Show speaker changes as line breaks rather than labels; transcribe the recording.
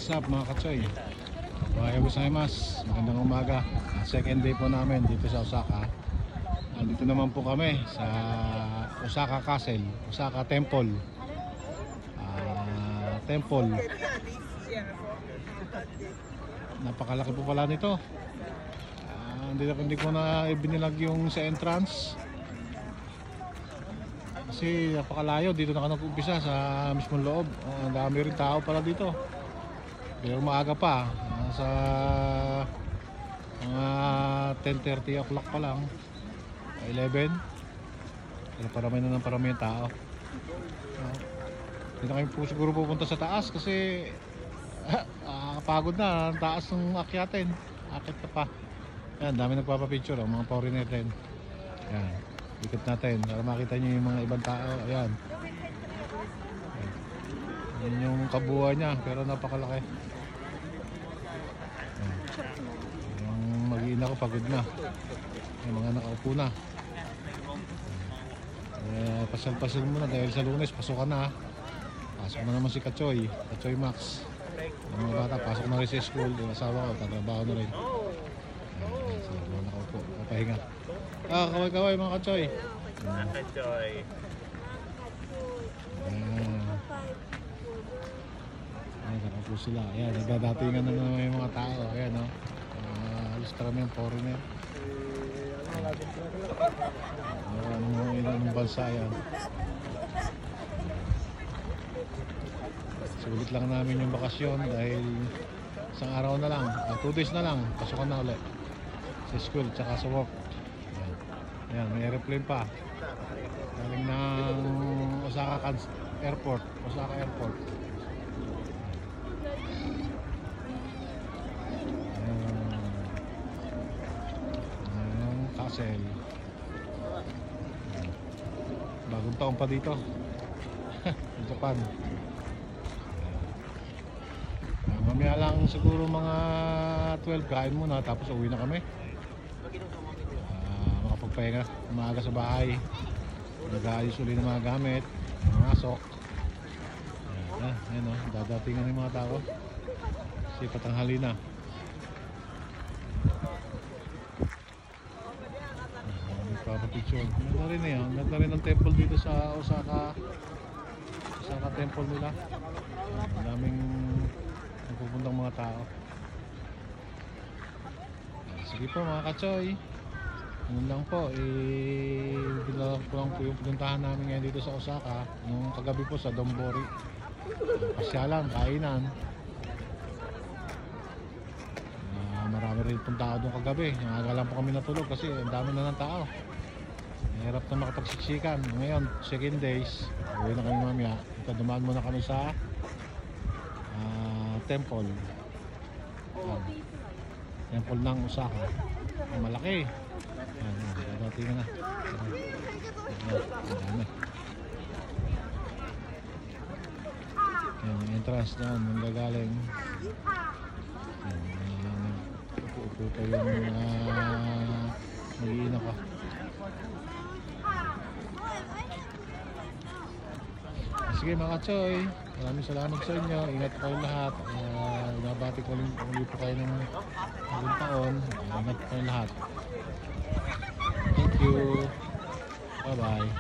What's up mga katsoy? Ohayou gozaimasu. Magandang umaga. Second day po namin dito sa Osaka. Dito naman po kami sa Osaka Castle, Osaka Temple. Napakalaki po pala nito. Hindi ko na ibinilag yung sa entrance. Kasi napakalayo, dito na nag-umpisa sa mismong loob. Ang dami rin tao pala dito. Pero maaga pa, sa mga 10:30 o'clock pa lang, 11. Pero parami na ng parami yung tao. Hindi na kami po siguro pupunta sa taas kasi kapagod na ang taas ng akyatin. Akit na pa. Yan, dami nagpapapicture, mga foreigner din. Yan. Ikot natin para makita nyo yung mga ibang tao. Ayan. Yan yung kabuuan niya, pero napakalaki. Ayan. Yung mag-iina ko pagod na. Yung mga nakaupo na. Pasal-pasal muna dahil sa Lunes pasukan na. Pasok na naman si Katsoy Max. Yung mga bata pasok na rin sa school. Yung asawa ko tatrabaho na rin. Ayan, so mga nakaupo, papahinga. Kaway-kaway mga Katsoy.
Katsoy.
Ayan, nakapo sila. Ayan, nagdadatingan na naman yung mga tao. Ayan, no? Alis karami ang foreigner. Anong bansa yan. Sulit lang namin yung bakasyon dahil isang araw na lang, 2 days na lang, pasukan na ulit sa school tsaka sa work. Ayan, may airplane pa galing ng Osaka Airport. Castle. Bagong taon pa dito sa Japan. Mamaya lang siguro mga 12 kain muna tapos uwi na kami. Makapagpahinga umaga sa bahay, nag-aayos ulit ng mga gamit, masok. Ayan o, dadatingan yung mga tao kasi patanghali na. Picture. Ganda rin eh. Ganda rin ang temple dito sa Osaka temple nila. Ang daming nagpupuntang mga tao. Sige po mga Katsoy, yun lang po. Bilang ko lang po yung pinuntahan namin ngayon dito sa Osaka. Nung kagabi po sa Donbori, pasyalan, kainan. Marami rin pong tao doon kagabi. Nangaga lang po kami natulog kasi ang dami na ng tao. Hirap na makapagsiksikan. Ngayon, second days, uwi na kami mamaya. Ito, dumaan muna kami sa temple. Temple ng Osaka. Malaki. Dating na. Dami. Yung entrance doon, yung gagaling. Upo pa yung mag-iina ka. Sige mga Katsoy, maraming salamat sa inyo. Ingat kayo lahat. Nabati ko ulit po kayo ng bagong taon. Ingat kayo lahat. Thank you. Bye bye.